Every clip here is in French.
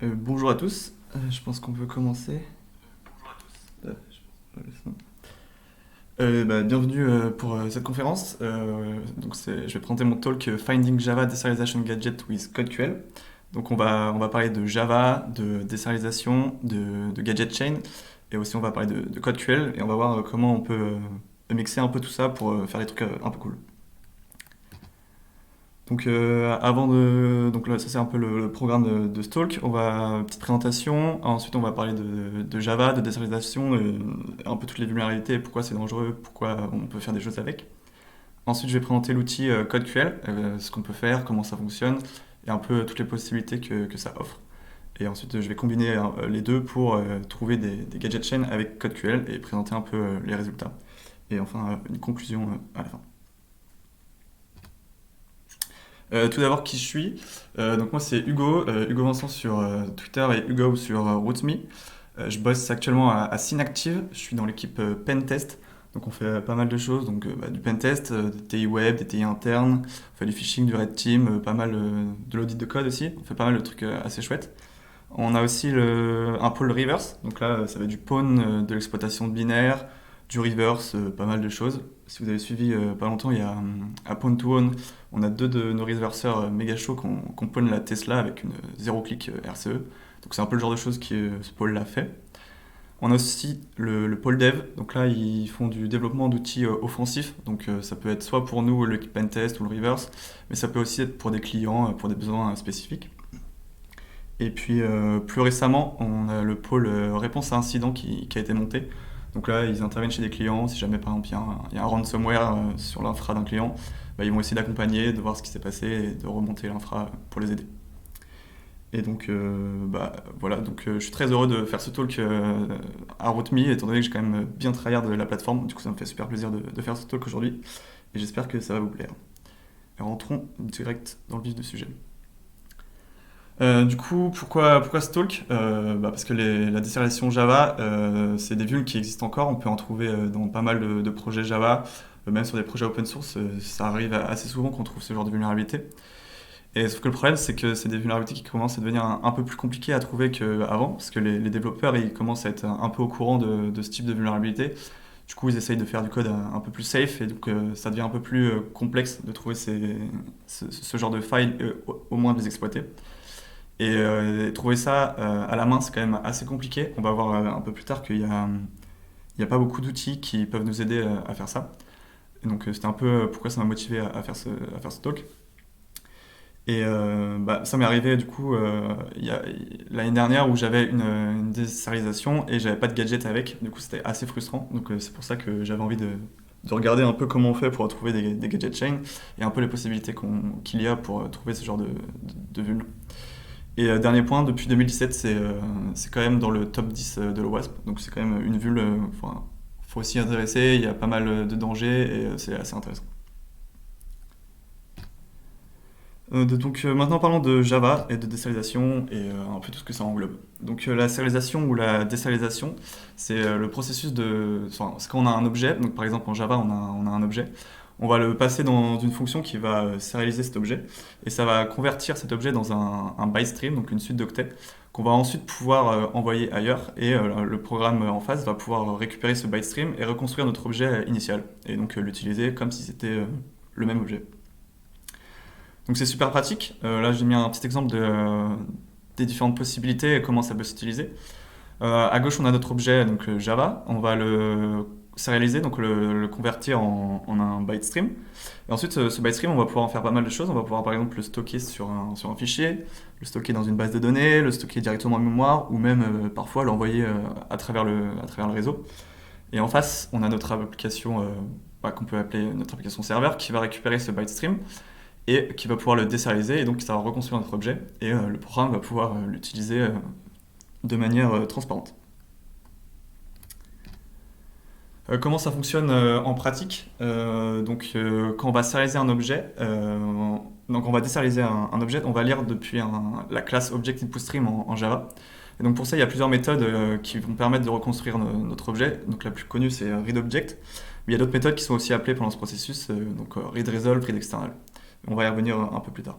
Bonjour à tous. Je pense qu'on peut commencer. Euh, Bienvenue pour cette conférence. Je vais présenter mon talk Finding Java Deserialization Gadget with CodeQL. Donc on va parler de Java, de deserialisation, de gadget chain, et aussi on va parler de CodeQL, et on va voir comment on peut mixer un peu tout ça pour faire des trucs un peu cool. Donc là, ça c'est un peu le programme de ce talk. Petite présentation, ensuite on va parler de Java, de décentralisation, un peu toutes les vulnérabilités, pourquoi c'est dangereux, pourquoi on peut faire des choses avec. Ensuite je vais présenter l'outil CodeQL, ce qu'on peut faire, comment ça fonctionne, et un peu toutes les possibilités que ça offre. Et ensuite je vais combiner les deux pour trouver des gadget chains avec CodeQL et présenter un peu les résultats. Et enfin une conclusion à la fin. Tout d'abord, qui je suis. Donc moi, c'est Hugo, Hugo Vincent sur Twitter et Hugo sur Rootme. Je bosse actuellement à Synactive. Je suis dans l'équipe Pentest. Donc on fait pas mal de choses, donc du pentest, des TI web, des TI internes, on fait du phishing, du red team, pas mal de l'audit de code aussi. On fait pas mal de trucs assez chouettes. On a aussi un pôle reverse. Donc là, ça va être du pawn, de l'exploitation de binaire, du reverse, pas mal de choses. Si vous avez suivi pas longtemps, il y a à Pawn to Own, on a deux de nos reverseurs méga chauds qu'on pawn la Tesla avec une zéro clic RCE. Donc c'est un peu le genre de choses que ce pôle-là fait. On a aussi le pôle dev. Donc là, ils font du développement d'outils offensifs. Donc ça peut être soit pour nous, le pentest ou le reverse, mais ça peut aussi être pour des clients, pour des besoins spécifiques. Et puis plus récemment, on a le pôle réponse à incident qui a été monté. Donc là, ils interviennent chez des clients. Si jamais par exemple il y a un ransomware sur l'infra d'un client, ils vont essayer d'accompagner, de voir ce qui s'est passé et de remonter l'infra pour les aider. Et donc voilà, je suis très heureux de faire ce talk à Rootme, étant donné que j'ai quand même bien travaillé de la plateforme. Du coup, ça me fait super plaisir de faire ce talk aujourd'hui et j'espère que ça va vous plaire. Et rentrons direct dans le vif du sujet. Du coup, pourquoi ce talk? Parce que la déclaration Java, c'est des vulnes qui existent encore. On peut en trouver dans pas mal de projets Java, même sur des projets open source. Ça arrive assez souvent qu'on trouve ce genre de vulnérabilité. Et sauf que le problème, c'est que c'est des vulnérabilités qui commencent à devenir un peu plus compliquées à trouver qu'avant, parce que les développeurs, ils commencent à être un peu au courant de ce type de vulnérabilité. Du coup, ils essayent de faire du code un peu plus safe, et donc ça devient un peu plus complexe de trouver ce genre de failles, au moins de les exploiter. Et trouver ça à la main, c'est quand même assez compliqué. On va voir un peu plus tard qu'il y a pas beaucoup d'outils qui peuvent nous aider à faire ça. Et donc c'était un peu pourquoi ça m'a motivé à faire ce talk. Et ça m'est arrivé du coup l'année dernière où j'avais une déserialisation et j'avais pas de gadget avec. Du coup c'était assez frustrant. Donc c'est pour ça que j'avais envie de regarder un peu comment on fait pour trouver des gadget chains et un peu les possibilités qu'il y a pour trouver ce genre de vulnes. Et dernier point, depuis 2017, c'est quand même dans le top 10 de l'OWASP. Donc c'est quand même une vulne, faut s'y intéresser, il y a pas mal de dangers et c'est assez intéressant. Maintenant parlons de Java et de désérialisation et un peu tout ce que ça englobe. Donc la sérialisation ou la désérialisation, c'est le processus c'est quand on a un objet, donc par exemple en Java on a un objet, on va le passer dans une fonction qui va sérialiser cet objet et ça va convertir cet objet dans un byte stream, donc une suite d'octets, qu'on va ensuite pouvoir envoyer ailleurs et le programme en face va pouvoir récupérer ce byte stream et reconstruire notre objet initial et donc l'utiliser comme si c'était le même objet. Donc c'est super pratique. Là j'ai mis un petit exemple des différentes possibilités et comment ça peut s'utiliser. À gauche on a notre objet donc Java, on va le sérialiser, donc le convertir en un byte stream. Et ensuite ce byte stream on va pouvoir en faire pas mal de choses. On va pouvoir par exemple le stocker sur un fichier, le stocker dans une base de données, le stocker directement en mémoire ou même parfois l'envoyer à travers le réseau. Et en face on a notre application qu'on peut appeler notre application serveur qui va récupérer ce byte stream et qui va pouvoir le désérialiser et donc ça va reconstruire notre objet et le programme va pouvoir l'utiliser de manière transparente. Comment ça fonctionne en pratique? Quand on va sérialiser un objet, donc on va désérialiser un objet, on va lire depuis la classe Object Input Stream en Java. Et donc pour ça, il y a plusieurs méthodes qui vont permettre de reconstruire notre objet. Donc la plus connue, c'est readObject. Mais il y a d'autres méthodes qui sont aussi appelées pendant ce processus, donc readResolve, readExternal. On va y revenir un peu plus tard.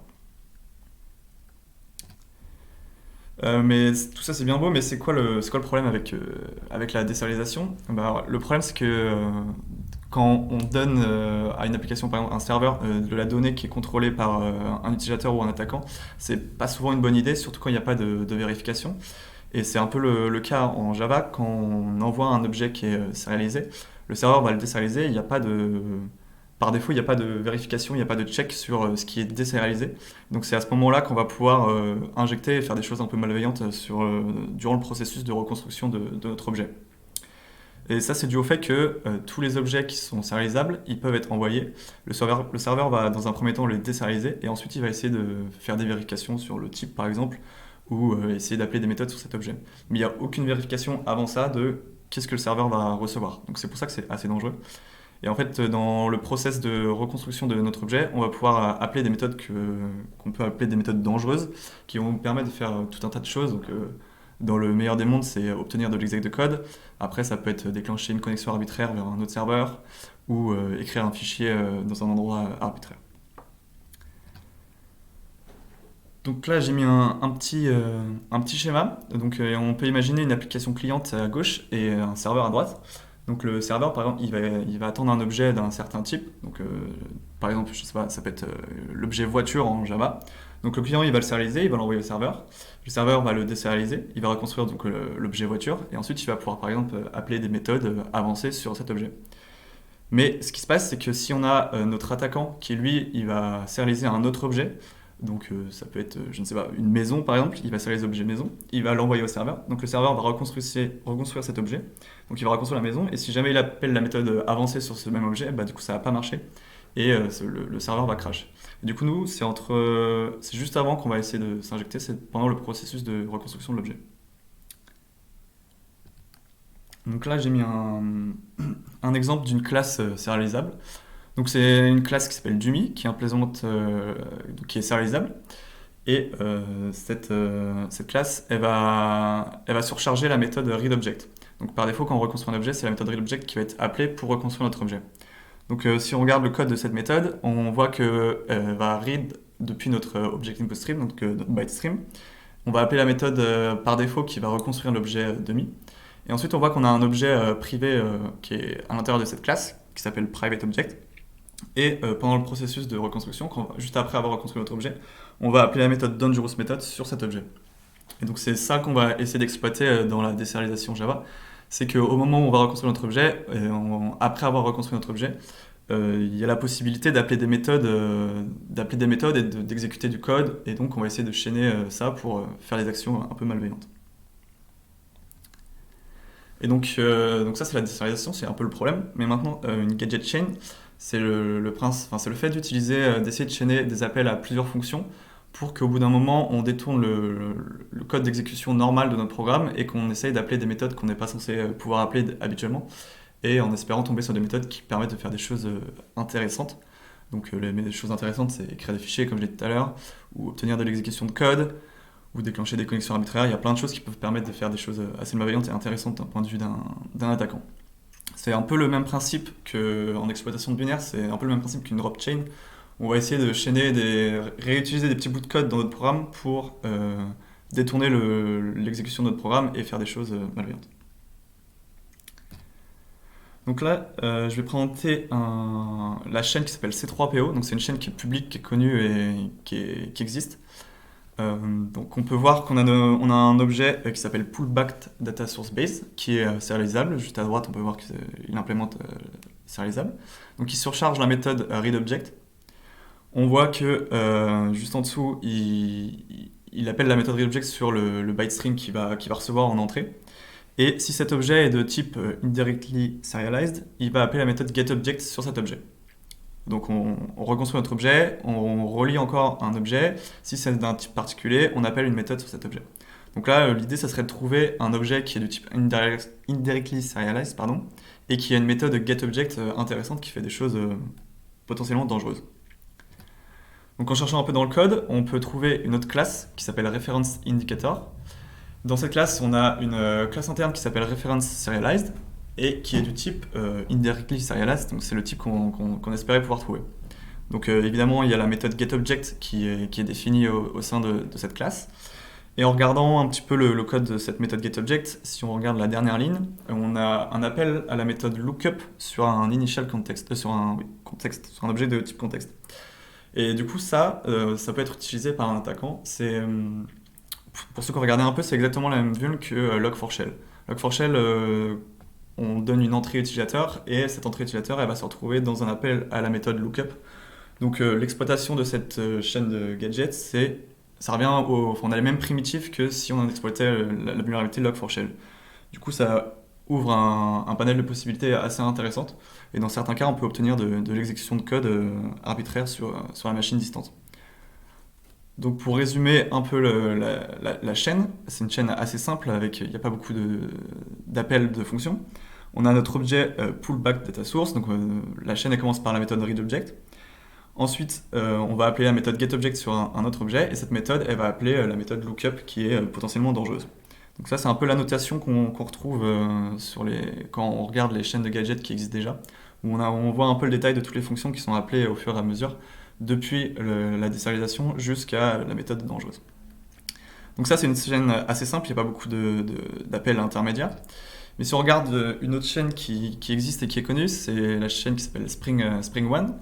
Mais tout ça c'est bien beau, mais c'est quoi le problème avec la désérialisation? Bah, le problème c'est que quand on donne à une application, par exemple un serveur, de la donnée qui est contrôlée par un utilisateur ou un attaquant, c'est pas souvent une bonne idée, surtout quand il n'y a pas de vérification. Et c'est un peu le cas en Java, quand on envoie un objet qui est sérialisé, le serveur va le désérialiser, il n'y a pas de... Par défaut, il n'y a pas de vérification, il n'y a pas de check sur ce qui est désérialisé. Donc c'est à ce moment-là qu'on va pouvoir injecter et faire des choses un peu malveillantes durant le processus de reconstruction de notre objet. Et ça, c'est dû au fait que tous les objets qui sont sérialisables, ils peuvent être envoyés. Le serveur va dans un premier temps les désérialiser et ensuite il va essayer de faire des vérifications sur le type par exemple ou essayer d'appeler des méthodes sur cet objet. Mais il n'y a aucune vérification avant ça de qu'est-ce que le serveur va recevoir. Donc c'est pour ça que c'est assez dangereux. Et en fait, dans le process de reconstruction de notre objet, on va pouvoir appeler des méthodes qu'on peut appeler des méthodes dangereuses, qui vont nous permettre de faire tout un tas de choses. Donc, dans le meilleur des mondes, c'est obtenir de l'exec de code. Après, ça peut être déclencher une connexion arbitraire vers un autre serveur ou écrire un fichier dans un endroit arbitraire. Donc là, j'ai mis un petit schéma. Donc, on peut imaginer une application cliente à gauche et un serveur à droite. Donc le serveur, par exemple, il va attendre un objet d'un certain type. Donc, par exemple, je sais pas, ça peut être l'objet voiture en Java. Donc le client, il va le sérialiser, il va l'envoyer au serveur. Le serveur va le désérialiser, il va reconstruire donc l'objet voiture, et ensuite il va pouvoir, par exemple, appeler des méthodes avancées sur cet objet. Mais ce qui se passe, c'est que si on a notre attaquant qui, lui, il va sérialiser un autre objet, donc ça peut être, je ne sais pas, une maison par exemple, il va sérialiser l'objet maison, il va l'envoyer au serveur, donc le serveur va reconstruire cet objet, donc il va reconstruire la maison, et si jamais il appelle la méthode avancée sur ce même objet, bah, du coup ça va pas marcher, et le serveur va crash. Et du coup nous, c'est juste avant qu'on va essayer de s'injecter, c'est pendant le processus de reconstruction de l'objet. Donc là j'ai mis un exemple d'une classe sérialisable. Donc c'est une classe qui s'appelle Dummy, qui implémente, qui est sérialisable. Et cette classe, elle va surcharger la méthode readObject. Donc par défaut, quand on reconstruit un objet, c'est la méthode readObject qui va être appelée pour reconstruire notre objet. Donc si on regarde le code de cette méthode, on voit qu'elle va read depuis notre object input stream, donc notre byte stream. On va appeler la méthode par défaut qui va reconstruire l'objet demi. Et ensuite, on voit qu'on a un objet privé qui est à l'intérieur de cette classe, qui s'appelle privateObject. Et pendant le processus de reconstruction, juste après avoir reconstruit notre objet, on va appeler la méthode dangerousMethod sur cet objet. Et donc c'est ça qu'on va essayer d'exploiter dans la désérialisation Java. C'est qu'au moment où on va reconstruire notre objet, après avoir reconstruit notre objet, il y a la possibilité d'appeler des méthodes et d'exécuter du code. Et donc on va essayer de chaîner ça pour faire des actions un peu malveillantes. Et donc ça c'est la désérialisation, c'est un peu le problème. Mais maintenant, une gadget chain, c'est c'est le fait d'utiliser, d'essayer de chaîner des appels à plusieurs fonctions pour qu'au bout d'un moment, on détourne le code d'exécution normal de notre programme et qu'on essaye d'appeler des méthodes qu'on n'est pas censé pouvoir appeler habituellement, et en espérant tomber sur des méthodes qui permettent de faire des choses intéressantes. Donc les choses intéressantes, c'est écrire des fichiers, comme je l'ai dit tout à l'heure, ou obtenir de l'exécution de code, ou déclencher des connexions arbitraires. Il y a plein de choses qui peuvent permettre de faire des choses assez malveillantes et intéressantes d'un point de vue d'un attaquant. C'est un peu le même principe qu'en exploitation de binaire, c'est un peu le même principe qu'une drop chain. On va essayer de réutiliser des petits bouts de code dans notre programme pour détourner l'exécution de notre programme et faire des choses malveillantes. Donc là, je vais présenter la chaîne qui s'appelle C3PO. Donc c'est une chaîne qui est publique, qui est connue et qui existe. Donc on peut voir qu'on a un objet qui s'appelle pullback data source base qui est serialisable. Juste à droite, on peut voir qu'il implémente serialisable. Donc il surcharge la méthode readObject. On voit que juste en dessous, il appelle la méthode readObject sur le byte stream qu'il va recevoir en entrée. Et si cet objet est de type indirectly serialized, il va appeler la méthode getObject sur cet objet. Donc on reconstruit notre objet, on relie encore un objet. Si c'est d'un type particulier, on appelle une méthode sur cet objet. Donc là, l'idée, ça serait de trouver un objet qui est de type indirectly serialized, et qui a une méthode getObject intéressante qui fait des choses potentiellement dangereuses. Donc en cherchant un peu dans le code, on peut trouver une autre classe qui s'appelle referenceIndicator. Dans cette classe, on a une classe interne qui s'appelle referenceSerialized, et qui est du type indirectly serialized, donc c'est le type qu'on espérait pouvoir trouver. Donc évidemment, il y a la méthode getObject qui est définie au sein de cette classe. Et en regardant un petit peu le code de cette méthode getObject, si on regarde la dernière ligne, on a un appel à la méthode lookup sur un initial context, sur un contexte, sur un objet de type contexte. Et du coup, ça peut être utilisé par un attaquant. Pour ceux qui ont regardé un peu, c'est exactement la même vuln que Log4Shell. Log4Shell, on donne une entrée utilisateur et cette entrée utilisateur, elle va se retrouver dans un appel à la méthode lookup. Donc l'exploitation de cette chaîne de gadgets, ça revient on a les mêmes primitifs que si on exploitait la vulnérabilité Log4Shell. Du coup, ça ouvre un panel de possibilités assez intéressantes. Et dans certains cas, on peut obtenir de l'exécution de code arbitraire sur la machine distante. Donc pour résumer un peu la chaîne, c'est une chaîne assez simple, il n'y a pas beaucoup d'appels de fonctions. On a notre objet pullback data source, donc la chaîne elle commence par la méthode readObject. Ensuite, on va appeler la méthode getObject sur un autre objet, et cette méthode, elle va appeler la méthode lookup qui est potentiellement dangereuse. Donc ça, c'est un peu la notation qu'on retrouve quand on regarde les chaînes de gadgets qui existent déjà, où on voit un peu le détail de toutes les fonctions qui sont appelées au fur et à mesure, depuis la désérialisation jusqu'à la méthode dangereuse. Donc ça, c'est une chaîne assez simple, il n'y a pas beaucoup d'appels intermédiaires. Mais si on regarde une autre chaîne qui existe et qui est connue, c'est la chaîne qui s'appelle Spring One.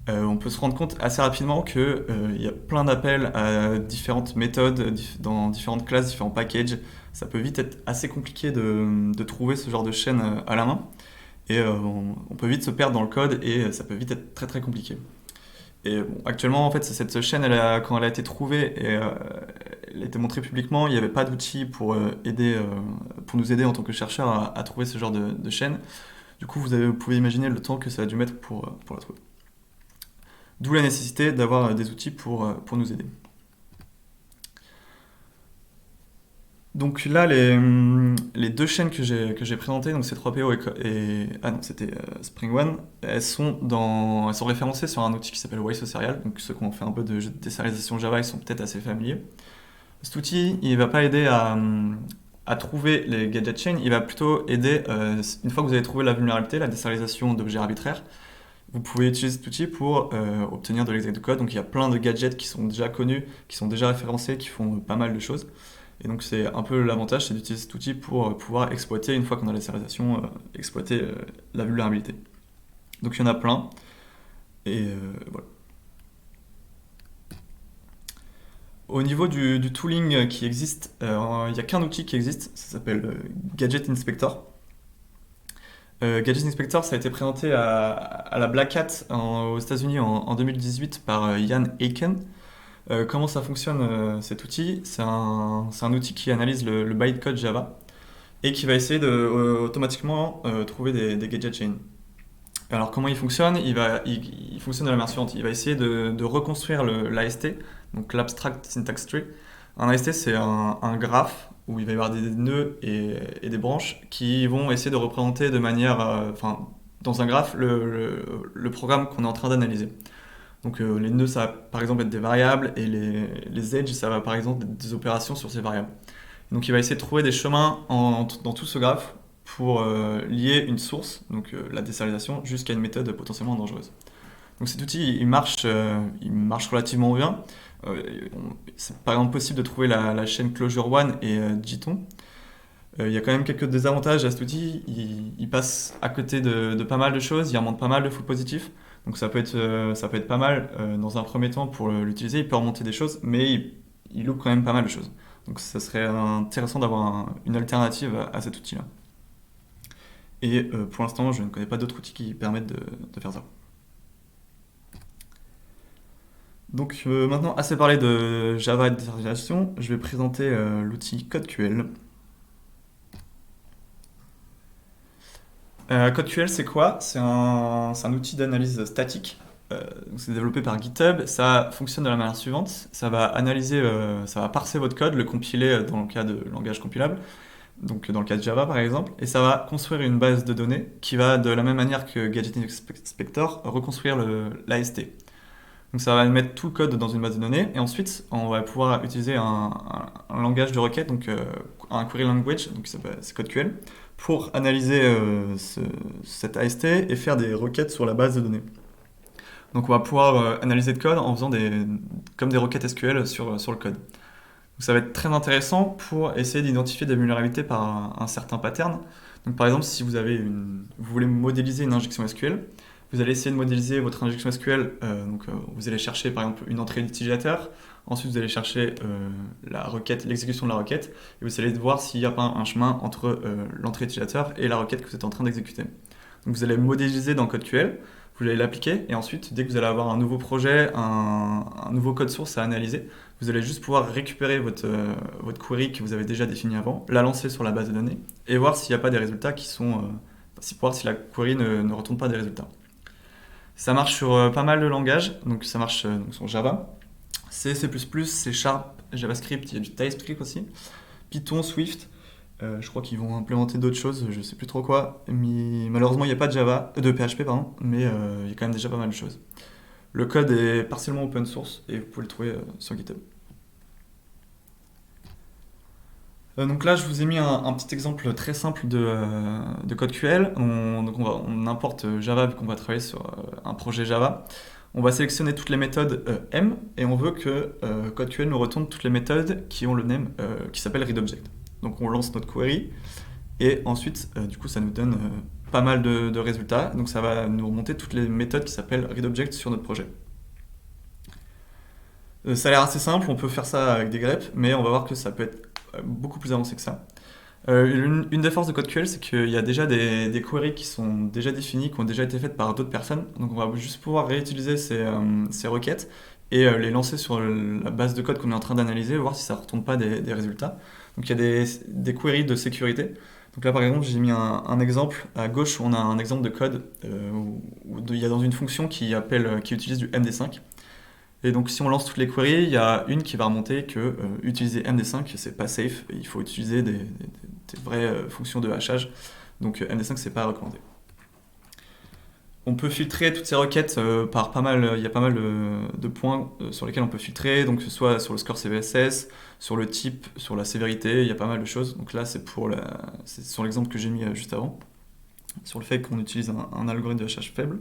On peut se rendre compte assez rapidement qu'il y a plein d'appels à différentes méthodes, dans différentes classes, différents packages. Ça peut vite être assez compliqué de trouver ce genre de chaîne à la main. Et on peut vite se perdre dans le code et ça peut vite être très très compliqué. Et bon, actuellement, en fait, cette chaîne, quand elle a été trouvée et elle a été montrée publiquement, il n'y avait pas d'outils pour nous aider en tant que chercheurs à trouver ce genre de chaîne. Du coup, vous pouvez imaginer le temps que ça a dû mettre pour la trouver. D'où la nécessité d'avoir des outils pour nous aider. Donc là, les deux chaînes que j'ai présentées, donc C3PO c'était Spring One, elles sont référencées sur un outil qui s'appelle YSO Serial. Donc ceux qui ont fait un peu de désérialisation Java, ils sont peut-être assez familiers. Cet outil, il ne va pas aider à trouver les gadget chains, il va plutôt aider, une fois que vous avez trouvé la vulnérabilité, la désérialisation d'objets arbitraires, vous pouvez utiliser cet outil pour obtenir de l'exec de code. Donc il y a plein de gadgets qui sont déjà connus, qui sont déjà référencés, qui font pas mal de choses. Et donc c'est un peu l'avantage, c'est d'utiliser cet outil pour pouvoir exploiter, une fois qu'on a la serialisation, exploiter la vulnérabilité. Donc il y en a plein. Et voilà. Au niveau du tooling qui existe, il n'y a qu'un outil qui existe, ça s'appelle Gadget Inspector. Gadget Inspector, ça a été présenté à la Black Hat aux États-Unis en 2018 par Ian Aiken. Comment ça fonctionne cet outil? C'est un outil qui analyse le bytecode Java et qui va essayer de automatiquement trouver des gadget chains. Alors comment il fonctionne? Il fonctionne de la manière suivante. Il va essayer de reconstruire l'AST, donc l'Abstract Syntax Tree. Un AST, c'est un graphe où il va y avoir des nœuds et des branches qui vont essayer de représenter de manière, dans un graphe, le programme qu'on est en train d'analyser. Donc les nœuds, ça va par exemple être des variables et les edges, ça va par exemple être des opérations sur ces variables. Donc il va essayer de trouver des chemins dans tout ce graphe pour lier une source, donc la désérialisation, jusqu'à une méthode potentiellement dangereuse. Donc cet outil, il marche relativement bien. C'est par exemple possible de trouver la chaîne Clojure One et Jython. Il y a quand même quelques désavantages à cet outil. Il passe à côté de pas mal de choses, il remonte pas mal de faux positifs. Donc ça peut être pas mal dans un premier temps pour l'utiliser. Il peut remonter des choses, mais il loupe quand même pas mal de choses. Donc ça serait intéressant d'avoir une alternative à cet outil-là. Et pour l'instant, je ne connais pas d'autres outils qui permettent de faire ça. Donc maintenant, assez parlé de Java et de désérialisation, je vais présenter l'outil CodeQL. CodeQL, c'est quoi? C'est un outil d'analyse statique. C'est développé par GitHub. Ça fonctionne de la manière suivante. Ça va parser votre code, le compiler dans le cas de langage compilable, donc dans le cas de Java par exemple, et ça va construire une base de données qui va, de la même manière que Gadget Inspector, reconstruire l'AST. Donc ça va mettre tout le code dans une base de données, et ensuite on va pouvoir utiliser un langage de requête, donc un query language, donc c'est CodeQL, pour analyser cette AST et faire des requêtes sur la base de données. Donc on va pouvoir analyser le code en faisant comme des requêtes SQL sur le code. ça va être très intéressant pour essayer d'identifier des vulnérabilités par un certain pattern. Donc par exemple, si vous voulez modéliser une injection SQL, vous allez essayer de modéliser votre injection SQL. Vous allez chercher par exemple une entrée d'utilisateur. Ensuite, vous allez chercher la requête, l'exécution de la requête, et vous allez voir s'il n'y a pas un chemin entre l'entrée d'utilisateur et la requête que vous êtes en train d'exécuter. Donc vous allez modéliser dans CodeQL, vous allez l'appliquer, et ensuite, dès que vous allez avoir un nouveau projet, un nouveau code source à analyser, vous allez juste pouvoir récupérer votre query que vous avez déjà définie avant, la lancer sur la base de données, et voir s'il n'y a pas des résultats qui sont... voir si la query ne retourne pas des résultats. Ça marche sur pas mal de langages, donc ça marche sur Java, C, C++, C Sharp, JavaScript, il y a du TypeScript aussi, Python, Swift. Je crois qu'ils vont implémenter d'autres choses, je sais plus trop quoi. Mais malheureusement, il n'y a pas de PHP, pardon, mais il y a quand même déjà pas mal de choses. Le code est partiellement open source et vous pouvez le trouver sur GitHub. Donc là, je vous ai mis un petit exemple très simple de CodeQL. On importe Java vu qu'on va travailler sur un projet Java. On va sélectionner toutes les méthodes M et on veut que CodeQL nous retourne toutes les méthodes qui ont le name qui s'appelle readObject. Donc on lance notre query et ensuite du coup ça nous donne pas mal de résultats. Donc ça va nous remonter toutes les méthodes qui s'appellent readObject sur notre projet. Ça a l'air assez simple, on peut faire ça avec des greps, mais on va voir que ça peut être beaucoup plus avancé que ça. Une des forces de CodeQL, c'est qu'il y a déjà des queries qui sont déjà définies, qui ont déjà été faites par d'autres personnes. Donc on va juste pouvoir réutiliser ces requêtes et les lancer sur la base de code qu'on est en train d'analyser, voir si ça ne retourne pas des résultats. Donc il y a des queries de sécurité. Donc là par exemple, j'ai mis un exemple. À gauche, on a un exemple de code où il y a dans une fonction qui utilise du MD5. Et donc si on lance toutes les queries, il y a une qui va remonter que utiliser MD5 c'est pas safe, et il faut utiliser des vraies fonctions de hachage. Donc MD5 c'est pas recommandé. On peut filtrer toutes ces requêtes par pas mal, il y a pas mal de points sur lesquels on peut filtrer, donc que ce soit sur le score CVSS, sur le type, sur la sévérité, il y a pas mal de choses. Donc là c'est sur l'exemple que j'ai mis juste avant, sur le fait qu'on utilise un algorithme de hachage faible.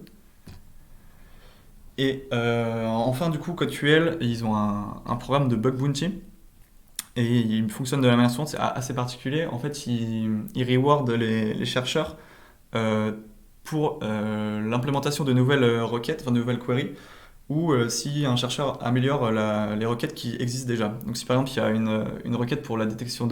Et enfin, du coup, CodeQL, ils ont un programme de bug bounty. Et il fonctionne de la manière suivante, c'est assez particulier. En fait, ils reward les chercheurs pour l'implémentation de nouvelles requêtes, enfin de nouvelles queries, ou si un chercheur améliore les requêtes qui existent déjà. Donc si par exemple il y a une requête pour la détection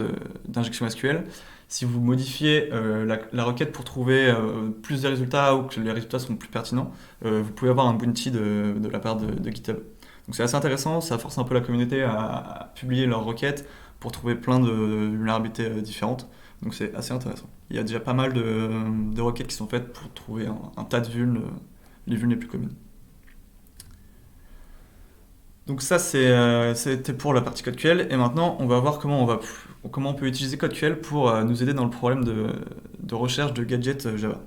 d'injection SQL, si vous modifiez la requête pour trouver plus de résultats ou que les résultats sont plus pertinents, vous pouvez avoir un bounty de la part de GitHub. Donc c'est assez intéressant, ça force un peu la communauté à publier leurs requêtes pour trouver plein de vulnérabilités différentes. Donc c'est assez intéressant. Il y a déjà pas mal de requêtes qui sont faites pour trouver un tas de vulnes, les vulnes les plus communes. Donc ça c'était pour la partie CodeQL, et maintenant on va voir comment on peut utiliser CodeQL pour nous aider dans le problème de recherche de gadgets Java.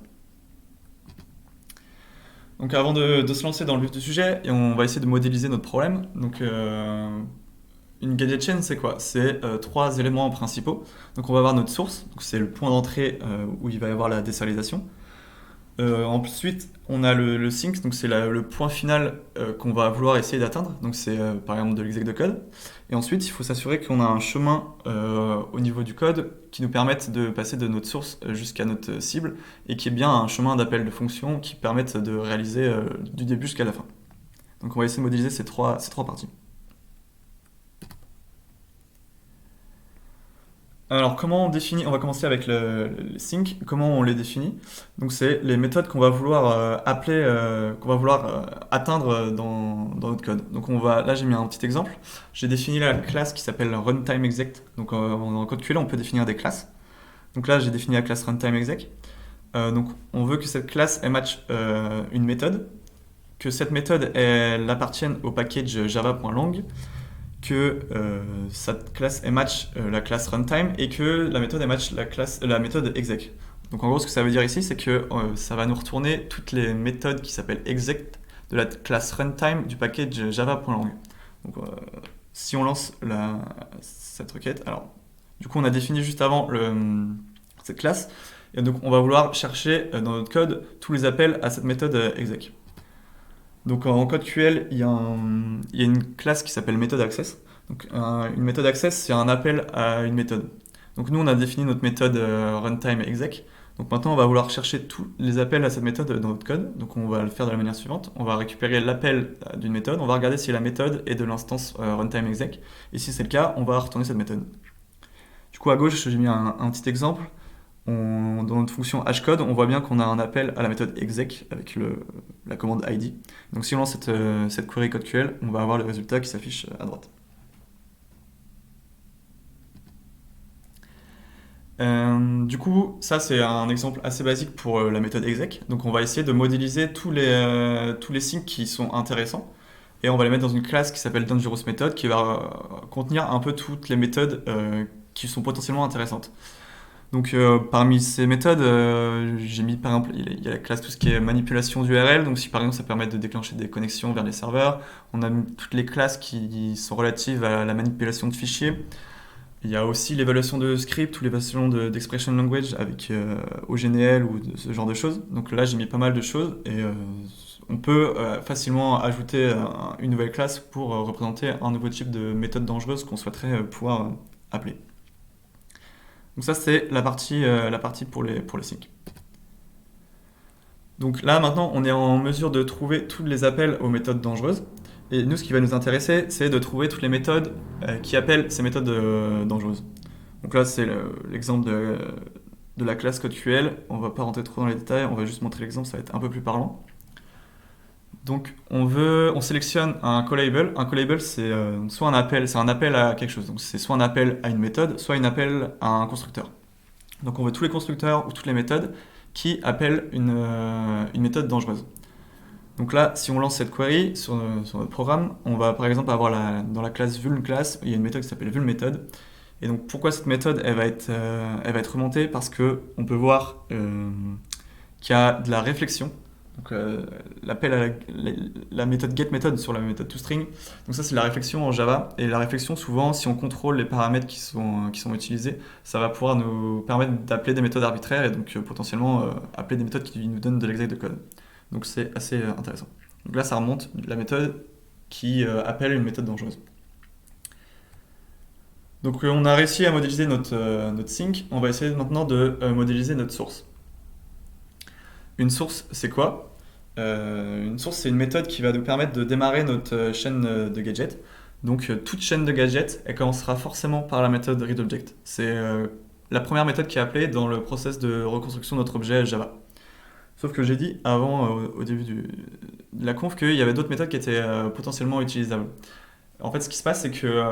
Donc avant de se lancer dans le vif du sujet, on va essayer de modéliser notre problème. Donc une gadget chain, c'est quoi? C'est trois éléments principaux. Donc on va avoir notre source, donc c'est le point d'entrée où il va y avoir la désérialisation. Ensuite, on a le sync, donc c'est le point final qu'on va vouloir essayer d'atteindre. Donc c'est par exemple de l'exec de code. Et ensuite, il faut s'assurer qu'on a un chemin au niveau du code qui nous permette de passer de notre source jusqu'à notre cible, et qui est bien un chemin d'appel de fonction qui permette de réaliser du début jusqu'à la fin. Donc on va essayer de modéliser ces trois parties. Alors, comment on définit? On va commencer avec le sync. Comment on les définit? Donc, c'est les méthodes qu'on va vouloir atteindre dans notre code. Donc, là, j'ai mis un petit exemple. J'ai défini la classe qui s'appelle runtimeExec. Donc, en CodeQL, on peut définir des classes. Donc là, j'ai défini la classe runtimeExec. Donc, on veut que cette classe elle match une méthode, que cette méthode elle appartienne au package java.lang, que cette classe elle match la classe runtime, et que la méthode elle match la méthode exec. Donc en gros ce que ça veut dire ici, c'est que ça va nous retourner toutes les méthodes qui s'appellent exec de la classe runtime du package java.lang. Donc si on lance cette requête, alors du coup on a défini juste avant cette classe, et donc on va vouloir chercher dans notre code tous les appels à cette méthode exec. Donc en CodeQL, il y a une classe qui s'appelle MethodAccess. Donc une méthode access, c'est un appel à une méthode. Donc nous, on a défini notre méthode runtime exec. Donc maintenant, on va vouloir chercher tous les appels à cette méthode dans notre code. Donc on va le faire de la manière suivante. On va récupérer l'appel d'une méthode. On va regarder si la méthode est de l'instance runtime exec. Et si c'est le cas, on va retourner cette méthode. Du coup, à gauche, j'ai mis un petit exemple. Dans notre fonction hashcode, on voit bien qu'on a un appel à la méthode exec avec la commande id. Donc si on lance cette query CodeQL, on va avoir le résultat qui s'affiche à droite. Du coup, ça c'est un exemple assez basique pour la méthode exec. Donc on va essayer de modéliser tous les signes qui sont intéressants et on va les mettre dans une classe qui s'appelle Dangerous Method qui va contenir un peu toutes les méthodes qui sont potentiellement intéressantes. Donc parmi ces méthodes, j'ai mis par exemple, il y a la classe tout ce qui est manipulation d'URL, donc si par exemple ça permet de déclencher des connexions vers les serveurs, on a mis toutes les classes qui sont relatives à la manipulation de fichiers. Il y a aussi l'évaluation de script ou l'évaluation d'expression language avec OGNL ou ce genre de choses. Donc là j'ai mis pas mal de choses et on peut facilement ajouter une nouvelle classe pour représenter un nouveau type de méthode dangereuse qu'on souhaiterait pouvoir appeler. Donc ça c'est la partie pour les syncs. Donc là maintenant on est en mesure de trouver tous les appels aux méthodes dangereuses. Et nous ce qui va nous intéresser c'est de trouver toutes les méthodes qui appellent ces méthodes dangereuses. Donc là c'est l'exemple de la classe CodeQL. On va pas rentrer trop dans les détails, on va juste montrer l'exemple, ça va être un peu plus parlant. Donc on sélectionne un callable. Un callable c'est soit un appel à quelque chose. Donc c'est soit un appel à une méthode, soit un appel à un constructeur. Donc on veut tous les constructeurs ou toutes les méthodes qui appellent une méthode dangereuse. Donc là, si on lance cette query sur notre programme, on va par exemple avoir dans la classe vuln-class, il y a une méthode qui s'appelle vuln-méthode. Et donc pourquoi cette méthode elle va être remontée? Parce qu'on peut voir qu'il y a de la réflexion. Donc l'appel à la méthode getMethod sur la méthode toString. Donc ça c'est la réflexion en Java. Et la réflexion souvent, si on contrôle les paramètres qui sont utilisés, ça va pouvoir nous permettre d'appeler des méthodes arbitraires et donc potentiellement appeler des méthodes qui nous donnent de l'exec de code. Donc c'est assez intéressant. Donc là ça remonte la méthode qui appelle une méthode dangereuse. Donc on a réussi à modéliser notre sync. On va essayer maintenant de modéliser notre source. Une source, c'est quoi? Une source, c'est une méthode qui va nous permettre de démarrer notre chaîne de gadgets. Donc toute chaîne de gadgets, elle commencera forcément par la méthode readObject. C'est la première méthode qui est appelée dans le process de reconstruction de notre objet Java. Sauf que j'ai dit avant, au début de la conf, qu'il y avait d'autres méthodes qui étaient potentiellement utilisables. En fait, ce qui se passe, c'est que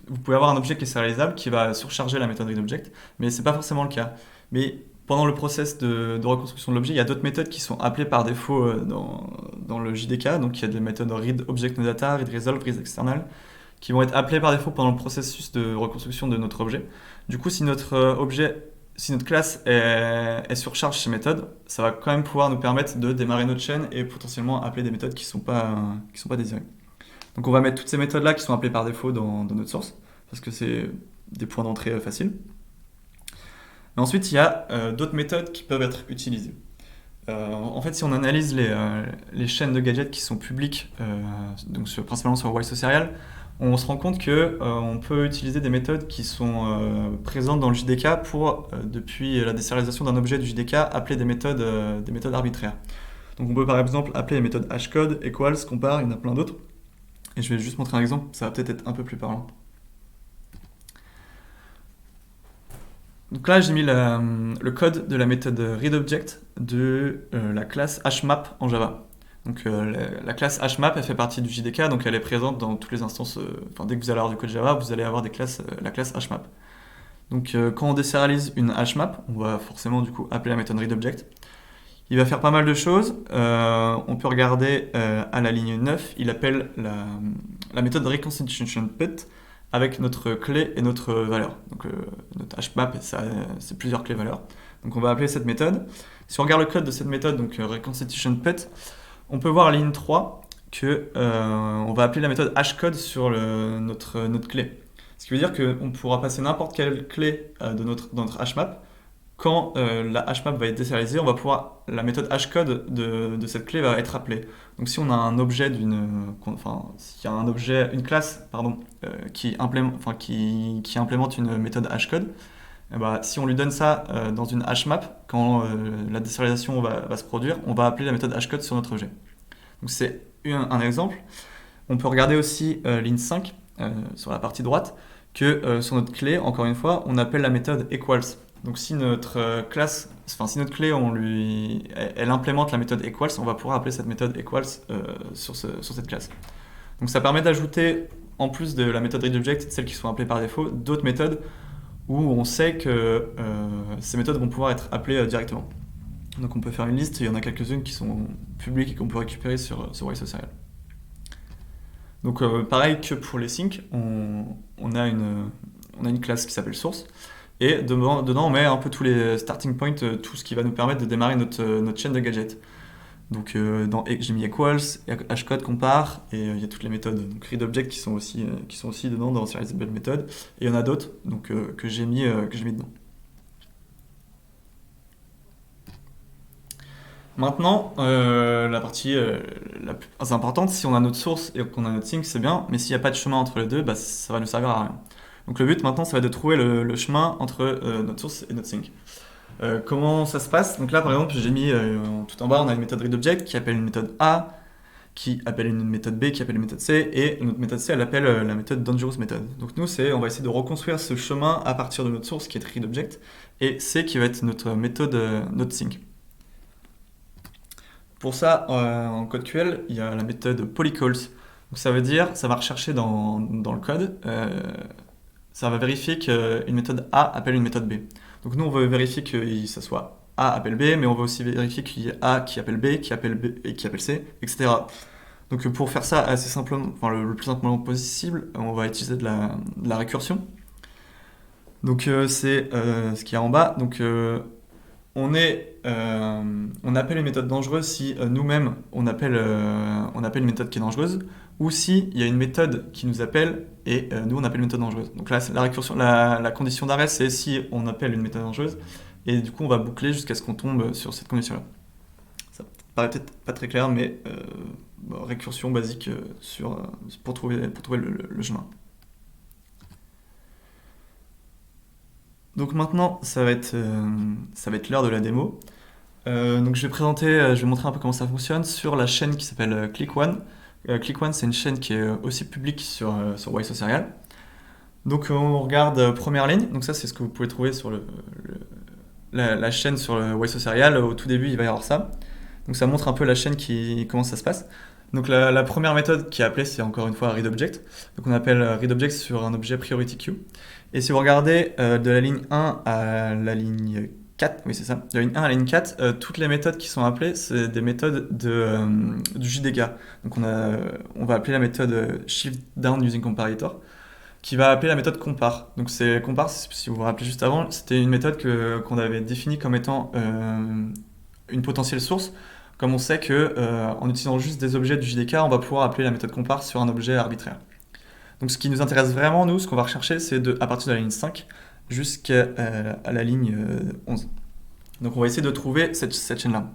vous pouvez avoir un objet qui est sérialisable, qui va surcharger la méthode readObject, mais c'est pas forcément le cas. Mais pendant le process de reconstruction de l'objet, il y a d'autres méthodes qui sont appelées par défaut dans le JDK. Donc il y a des méthodes readObjectNoData, readResolve, readExternal, qui vont être appelées par défaut pendant le processus de reconstruction de notre objet. Du coup, si notre classe est surcharge ces méthodes, ça va quand même pouvoir nous permettre de démarrer notre chaîne et potentiellement appeler des méthodes qui sont pas désirées. Donc on va mettre toutes ces méthodes-là qui sont appelées par défaut dans notre source, parce que c'est des points d'entrée faciles. Et ensuite, il y a d'autres méthodes qui peuvent être utilisées. En fait, si on analyse les chaînes de gadgets qui sont publiques, donc principalement sur YSocial, on se rend compte qu'on peut utiliser des méthodes qui sont présentes dans le JDK pour, depuis la désérialisation d'un objet du JDK, appeler des méthodes arbitraires. Donc on peut par exemple appeler les méthodes hashcode, equals, compare, il y en a plein d'autres. Et je vais juste montrer un exemple, ça va peut-être être un peu plus parlant. Donc là, j'ai mis le code de la méthode readObject de la classe hashmap en Java. Donc la classe hashmap, elle fait partie du JDK, donc elle est présente dans toutes les instances. Dès que vous allez avoir du code Java, vous allez avoir la classe hashmap. Donc quand on désérialise une hashmap, on va forcément du coup appeler la méthode readObject. Il va faire pas mal de choses. On peut regarder à la ligne 9, il appelle la méthode reconstitutionPut avec notre clé et notre valeur. Donc notre hashmap, c'est plusieurs clés valeurs. Donc on va appeler cette méthode. Si on regarde le code de cette méthode, donc reconstitutionPut, on peut voir à la ligne 3 qu'on va appeler la méthode hashcode sur notre clé. Ce qui veut dire qu'on pourra passer n'importe quelle clé dans notre hashmap quand la hashmap va être désérialisée, la méthode hashcode de cette clé va être appelée. Donc si on a un objet s'il y a un objet, une classe, pardon, qui implémente une méthode hashcode, eh ben, si on lui donne ça dans une hashmap, quand la désérialisation va se produire, on va appeler la méthode hashcode sur notre objet. Donc c'est un exemple. On peut regarder aussi ligne 5 sur la partie droite, que sur notre clé, encore une fois, on appelle la méthode equals. Donc si notre si notre clé, elle implémente la méthode equals, on va pouvoir appeler cette méthode equals sur cette classe. Donc ça permet d'ajouter, en plus de la méthode readObject, celles qui sont appelées par défaut, d'autres méthodes où on sait que ces méthodes vont pouvoir être appelées directement. Donc on peut faire une liste, il y en a quelques-unes qui sont publiques et qu'on peut récupérer sur YSocial. Donc pareil que pour les syncs, on a une classe qui s'appelle source, et dedans on met un peu tous les starting points, tout ce qui va nous permettre de démarrer notre chaîne de gadgets. Donc j'ai mis equals, hashcode, compare, et il y a toutes les méthodes. Donc readObject qui sont aussi dedans dans serializable method, et il y en a d'autres que j'ai mis dedans. Maintenant, la partie la plus importante, si on a notre source et qu'on a notre sync, c'est bien, mais s'il n'y a pas de chemin entre les deux, bah, ça va nous servir à rien. Donc le but maintenant, ça va être de trouver le chemin entre notre source et notre sync. Comment ça se passe? Donc là, par exemple, j'ai mis tout en bas, on a une méthode readObject qui appelle une méthode A, qui appelle une méthode B, qui appelle une méthode C, et notre méthode C, elle appelle la méthode dangerous method. Donc nous, on va essayer de reconstruire ce chemin à partir de notre source qui est readObject, et C qui va être notre méthode, notre sync. Pour ça, en code QL, il y a la méthode polycalls. Donc ça veut dire, ça va rechercher dans le code, ça va vérifier qu'une méthode A appelle une méthode B. Donc nous, on veut vérifier que ça soit A appelle B, mais on veut aussi vérifier qu'il y ait A qui appelle B, qui appelle B et qui appelle C, etc. Donc pour faire ça assez simplement, le plus simplement possible, on va utiliser de la récursion. Donc c'est ce qu'il y a en bas. Donc on appelle une méthode dangereuse si nous-mêmes on appelle une méthode qui est dangereuse, ou si il y a une méthode qui nous appelle et nous on appelle une méthode dangereuse. Donc là, la récursion, la condition d'arrêt, c'est si on appelle une méthode dangereuse, et du coup on va boucler jusqu'à ce qu'on tombe sur cette condition-là. Ça paraît peut-être pas très clair, mais récursion basique pour trouver le chemin. Donc maintenant, ça va être l'heure de la démo. Donc je vais montrer un peu comment ça fonctionne sur la chaîne qui s'appelle ClickOne. ClickOne, c'est une chaîne qui est aussi publique sur YSocial. Donc on regarde première ligne. Donc ça, c'est ce que vous pouvez trouver sur la chaîne sur le YSocial. Au tout début, il va y avoir ça. Donc ça montre un peu la chaîne comment ça se passe. Donc la première méthode qui est appelée, c'est encore une fois readObject. Donc on appelle readObject sur un objet priority queue. Et si vous regardez de la ligne 1 à la ligne 4, oui c'est ça, de la ligne 1 à la ligne 4, toutes les méthodes qui sont appelées, c'est des méthodes du JDK. Donc on va appeler la méthode shift down using comparator, qui va appeler la méthode compare. Donc compare, si vous vous rappelez juste avant, c'était une méthode qu'on avait définie comme étant une potentielle source. Comme on sait que en utilisant juste des objets du JDK, on va pouvoir appeler la méthode compare sur un objet arbitraire. Donc ce qui nous intéresse vraiment, nous, ce qu'on va rechercher, c'est à partir de la ligne 5 jusqu'à la ligne 11. Donc on va essayer de trouver cette chaîne-là.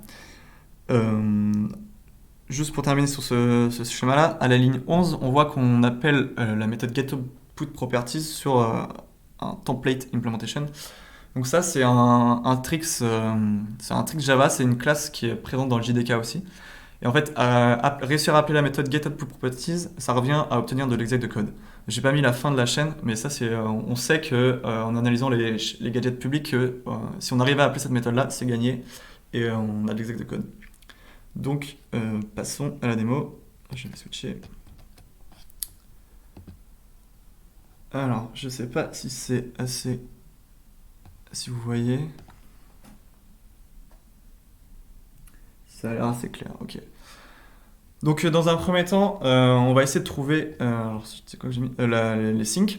Juste pour terminer sur ce schéma-là, à la ligne 11, on voit qu'on appelle la méthode getOutPutProperties sur un template implementation. Donc ça, c'est un trick Java, c'est une classe qui est présente dans le JDK aussi. Et en fait, réussir à appeler la méthode getOutPutProperties, ça revient à obtenir de l'exec de code. J'ai pas mis la fin de la chaîne, mais ça, on sait que en analysant les gadgets publics, que si on arrive à appeler cette méthode-là, c'est gagné et on a de l'exec de code. Donc, passons à la démo. Je vais switcher. Alors, je sais pas si c'est assez... Si vous voyez... Ça a l'air assez clair, ok. Donc dans un premier temps, on va essayer de trouver c'est quoi que j'ai mis les syncs.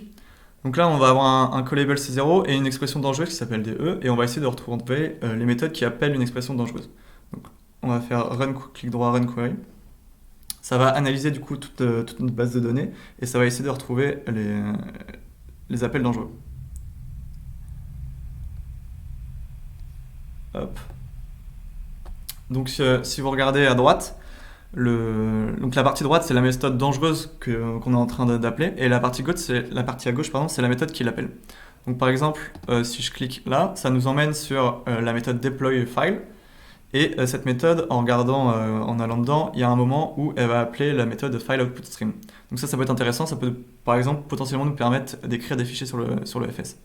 Donc là, on va avoir un callable C0 et une expression dangereuse qui s'appelle DE, et on va essayer de retrouver les méthodes qui appellent une expression dangereuse. Donc on va faire clic droit run query. Ça va analyser du coup toute notre base de données, et ça va essayer de retrouver les appels dangereux. Hop. Donc si vous regardez à droite, donc la partie droite c'est la méthode dangereuse qu'on est en train d'appeler, et la partie à gauche pardon, c'est la méthode qui l'appelle. Donc par exemple, si je clique là, ça nous emmène sur la méthode deploy file, et cette méthode, en allant dedans, il y a un moment où elle va appeler la méthode file output stream. Donc ça peut être intéressant, ça peut par exemple potentiellement nous permettre d'écrire des fichiers sur le FS.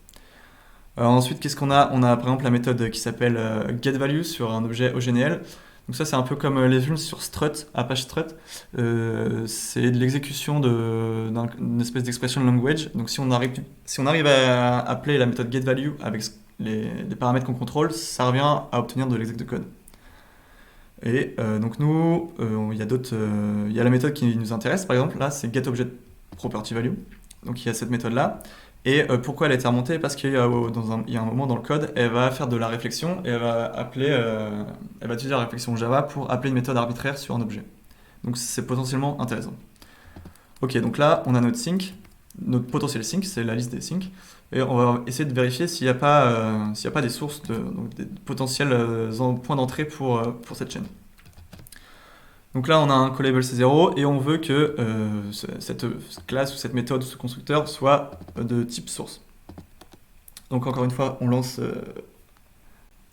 Ensuite, qu'est-ce qu'on a? On a par exemple la méthode qui s'appelle getValue sur un objet OGNL. Donc ça, c'est un peu comme les films sur Strut, Apache Strut. C'est de l'exécution d'une espèce d'expression language. Donc si on arrive à appeler la méthode getValue avec les paramètres qu'on contrôle, ça revient à obtenir de l'exec de code. Et donc nous, il y a la méthode qui nous intéresse, par exemple, là, c'est getObjectPropertyValue. Donc il y a cette méthode-là. Et pourquoi elle a été remontée? Parce qu'il y a un moment dans le code, elle va faire de la réflexion et elle va utiliser la réflexion Java pour appeler une méthode arbitraire sur un objet. Donc c'est potentiellement intéressant. Ok, donc là, on a notre sync, notre potentiel sync, c'est la liste des syncs, et on va essayer de vérifier s'il n'y a pas des sources, donc des potentiels points d'entrée pour cette chaîne. Donc là, on a un callable C0 et on veut que cette classe ou cette méthode ou ce constructeur soit de type source. Donc encore une fois, on lance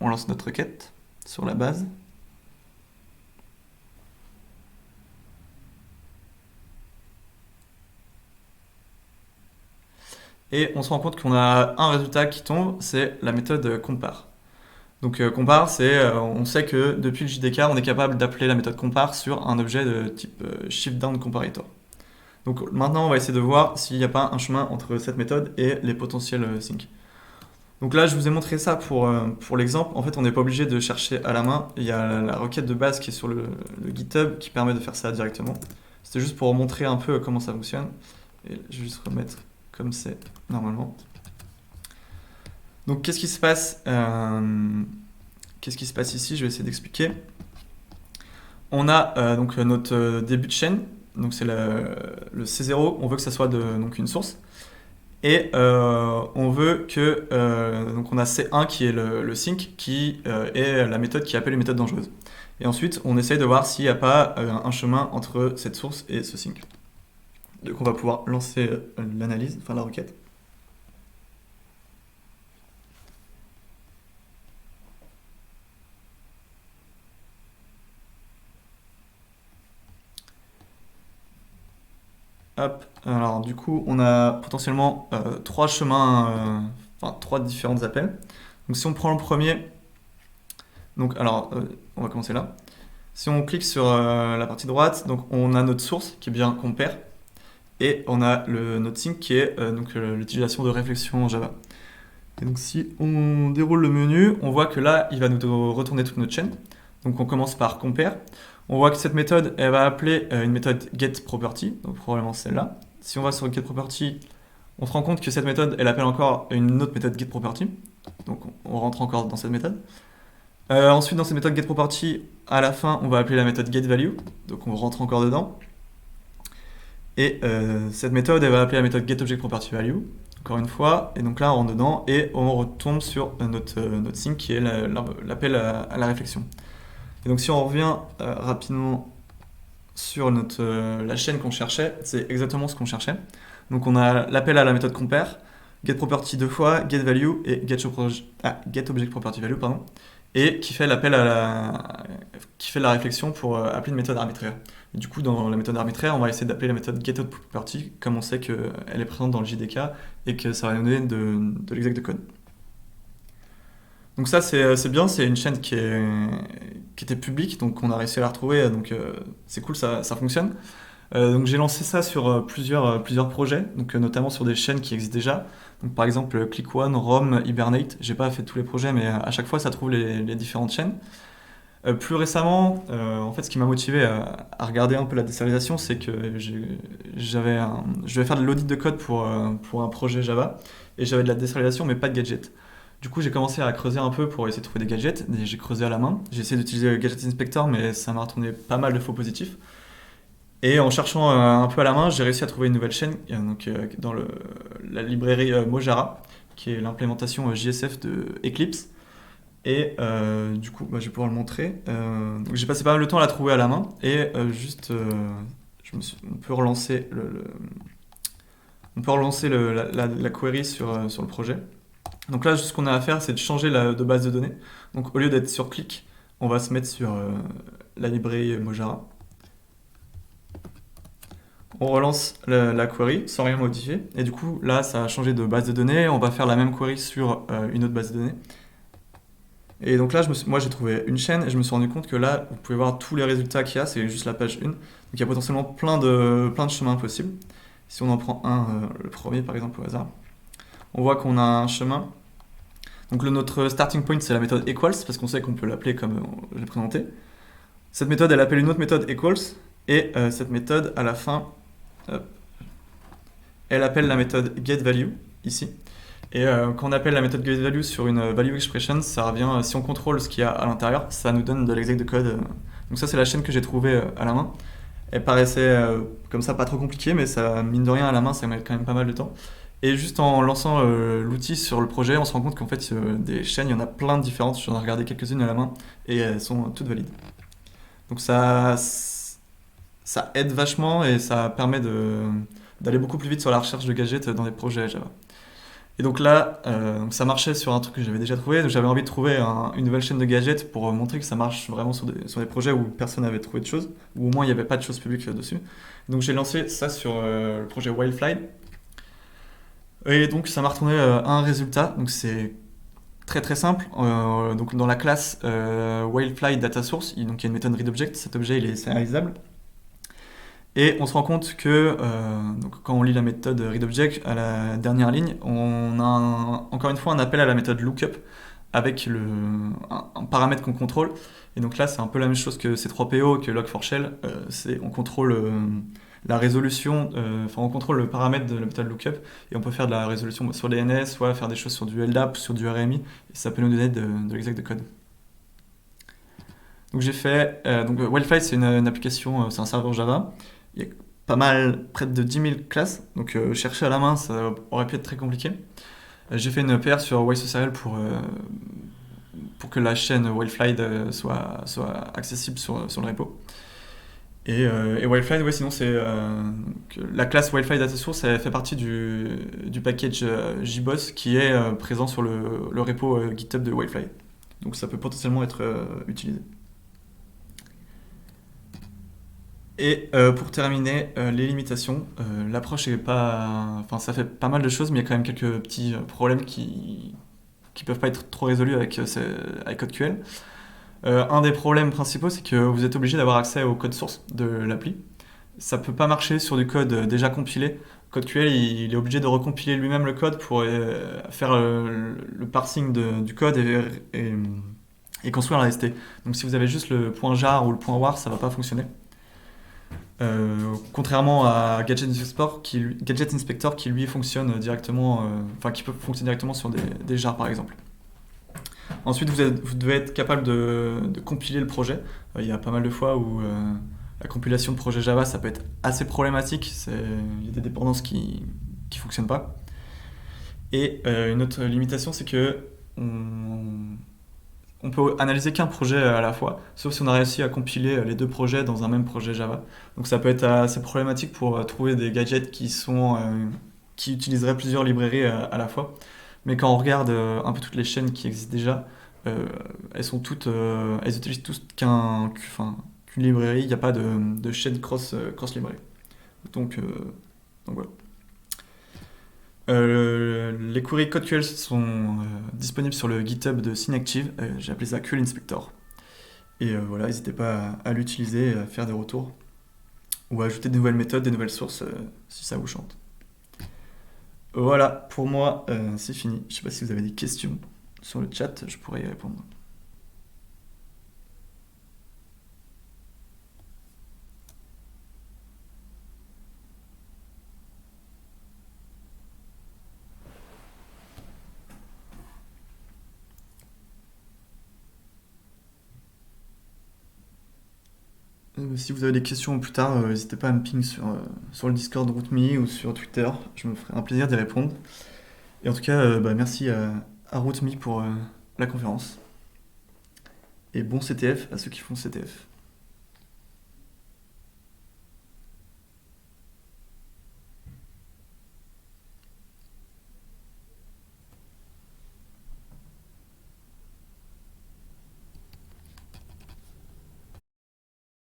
notre requête sur la base. Et on se rend compte qu'on a un résultat qui tombe, c'est la méthode compare. Donc compare, on sait que depuis le JDK, on est capable d'appeler la méthode compare sur un objet de type shift down comparator. Donc maintenant, on va essayer de voir s'il n'y a pas un chemin entre cette méthode et les potentiels sync. Donc là, je vous ai montré ça pour l'exemple. En fait, on n'est pas obligé de chercher à la main. Il y a la requête de base qui est sur le GitHub qui permet de faire ça directement. C'était juste pour montrer un peu comment ça fonctionne. Et je vais juste remettre comme c'est normalement. Donc qu'est-ce qui se passe ici? Je vais essayer d'expliquer. On a donc notre début de chaîne, donc c'est le C0, on veut que ça soit donc une source. Et on veut que donc on a C1 qui est le sync, qui est la méthode qui appelle une méthode dangereuse. Et ensuite, on essaye de voir s'il n'y a pas un chemin entre cette source et ce sync. Donc on va pouvoir lancer l'analyse, enfin la requête. Hop, alors du coup, on a potentiellement trois chemins, trois différents appels. Donc si on prend le premier, donc alors on va commencer là. Si on clique sur la partie droite, donc on a notre source qui est bien compare, et on a notre sync qui est l'utilisation de réflexion en Java. Et donc si on déroule le menu, on voit que là, il va nous retourner toute notre chaîne. Donc on commence par compare. On voit que cette méthode, elle va appeler une méthode getProperty, donc probablement celle-là. Si on va sur getProperty, on se rend compte que cette méthode, elle appelle encore une autre méthode getProperty. Donc on rentre encore dans cette méthode. Ensuite, dans cette méthode getProperty, à la fin, on va appeler la méthode getValue. Donc on rentre encore dedans. Et cette méthode, elle va appeler la méthode getObjectPropertyValue, encore une fois. Et donc là, on rentre dedans et on retombe sur notre sync qui est l'appel à la réflexion. Et donc si on revient rapidement sur la chaîne qu'on cherchait, c'est exactement ce qu'on cherchait. Donc on a l'appel à la méthode compare, getProperty deux fois, getValue et getObjectPropertyValue, pardon, et qui fait l'appel qui fait la réflexion pour appeler une méthode arbitraire. Et du coup, dans la méthode arbitraire, on va essayer d'appeler la méthode getOutProperty, comme on sait qu'elle est présente dans le JDK et que ça va nous donner de l'exec de code. Donc ça, c'est bien, c'est une chaîne qui était publique, donc on a réussi à la retrouver, donc c'est cool, ça fonctionne. Donc j'ai lancé ça sur plusieurs projets, donc notamment sur des chaînes qui existent déjà. Donc par exemple ClickOne, Rom, Hibernate. J'ai pas fait tous les projets, mais à chaque fois ça trouve les différentes chaînes. Plus récemment, en fait, ce qui m'a motivé à regarder un peu la désérialisation, c'est que je devais faire de l'audit de code pour un projet Java, et j'avais de la désérialisation, mais pas de gadgets. Du coup, j'ai commencé à creuser un peu pour essayer de trouver des gadgets. Et j'ai creusé à la main. J'ai essayé d'utiliser le Gadget Inspector, mais ça m'a retourné pas mal de faux positifs. Et en cherchant un peu à la main, j'ai réussi à trouver une nouvelle chaîne dans la librairie Mojara, qui est l'implémentation JSF de Eclipse. Et du coup, je vais pouvoir le montrer. Donc j'ai passé pas mal de temps à la trouver à la main. Et on peut relancer la query sur le projet. Donc là, juste ce qu'on a à faire, c'est de changer de base de données. Donc au lieu d'être sur Click, on va se mettre sur la librairie Mojara. On relance la query sans rien modifier. Et du coup, là, ça a changé de base de données. On va faire la même query sur une autre base de données. Et donc là, moi, j'ai trouvé une chaîne et je me suis rendu compte que là, vous pouvez voir tous les résultats qu'il y a. C'est juste la page 1. Donc il y a potentiellement plein de chemins possibles. Si on en prend le premier par exemple au hasard, on voit qu'on a un chemin. Donc notre starting point, c'est la méthode equals, parce qu'on sait qu'on peut l'appeler comme je l'ai présenté. Cette méthode, elle appelle une autre méthode equals, et cette méthode, à la fin, hop, elle appelle la méthode getValue, ici. Et quand on appelle la méthode getValue sur une value expression, ça revient, si on contrôle ce qu'il y a à l'intérieur, ça nous donne de l'exec de code. Donc ça, c'est la chaîne que j'ai trouvée à la main. Elle paraissait comme ça pas trop compliquée, mais ça, mine de rien, à la main, ça met quand même pas mal de temps. Et juste en lançant l'outil sur le projet, on se rend compte qu'en fait, des chaînes, il y en a plein de différentes. J'en ai regardé quelques-unes à la main et elles sont toutes valides. Donc ça aide vachement et ça permet d'aller beaucoup plus vite sur la recherche de gadgets dans des projets Java. Et donc là, donc ça marchait sur un truc que j'avais déjà trouvé, donc j'avais envie de trouver une nouvelle chaîne de gadgets pour montrer que ça marche vraiment sur des projets où personne n'avait trouvé de choses, ou au moins il n'y avait pas de choses publiques dessus. Donc j'ai lancé ça sur le projet Wildfly. Et donc ça m'a retourné un résultat, donc c'est très très simple. Donc dans la classe Wildfly Data Source, donc il y a une méthode readObject, cet objet il est sérialisable. Et on se rend compte que donc quand on lit la méthode readObject, à la dernière ligne, on a encore une fois un appel à la méthode lookup avec un paramètre qu'on contrôle. Et donc là, c'est un peu la même chose que C3PO, que Log4Shell. On contrôle la résolution, enfin on contrôle le paramètre de la méthode lookup et on peut faire de la résolution sur DNS, soit faire des choses sur du LDAP, sur du RMI, et ça peut nous donner de l'exec de code. Donc j'ai fait, donc Wildfly c'est une application, c'est un serveur Java. Il y a pas mal, près de 10 000 classes, donc chercher à la main ça aurait pu être très compliqué. J'ai fait une PR sur YSocial pour que la chaîne Wildfly soit accessible sur le repo. Et Wildfly, ouais, sinon c'est la classe Wildfly Data Source, elle fait partie du package JBoss qui est présent sur le repo GitHub de Wildfly. Donc ça peut potentiellement être utilisé. Et pour terminer, les limitations, l'approche est pas, enfin ça fait pas mal de choses, mais il y a quand même quelques petits problèmes qui peuvent pas être trop résolus avec CodeQL. Un des problèmes principaux, c'est que vous êtes obligé d'avoir accès au code source de l'appli. Ça peut pas marcher sur du code déjà compilé. CodeQL, il est obligé de recompiler lui-même le code pour faire le parsing du code et construire la ST. Donc si vous avez juste le point jar ou le point var, ça va pas fonctionner. Contrairement à Gadget Inspector qui lui fonctionne directement, enfin qui peut fonctionner directement sur des jars par exemple. Ensuite, vous devez être capable de compiler le projet. Il y a pas mal de fois où la compilation de projets Java, ça peut être assez problématique. Il y a des dépendances qui ne fonctionnent pas. Et une autre limitation, c'est que on peut analyser qu'un projet à la fois, sauf si on a réussi à compiler les deux projets dans un même projet Java. Donc ça peut être assez problématique pour trouver des gadgets qui utiliseraient plusieurs librairies à la fois. Mais quand on regarde un peu toutes les chaînes qui existent déjà, elles utilisent toutes qu'une librairie. Il n'y a pas de chaîne cross librairie. Donc voilà. Les queries CodeQL sont disponibles sur le GitHub de Synactive. J'ai appelé ça QL Inspector. Et voilà, n'hésitez pas à l'utiliser, à faire des retours ou à ajouter de nouvelles méthodes, des nouvelles sources si ça vous chante. Voilà, pour moi, c'est fini. Je ne sais pas si vous avez des questions sur le chat, je pourrais y répondre. Si vous avez des questions plus tard, n'hésitez pas à me ping sur le Discord RouteMe ou sur Twitter. Je me ferai un plaisir d'y répondre. Et en tout cas, merci à RouteMe pour la conférence. et bon CTF à ceux qui font CTF.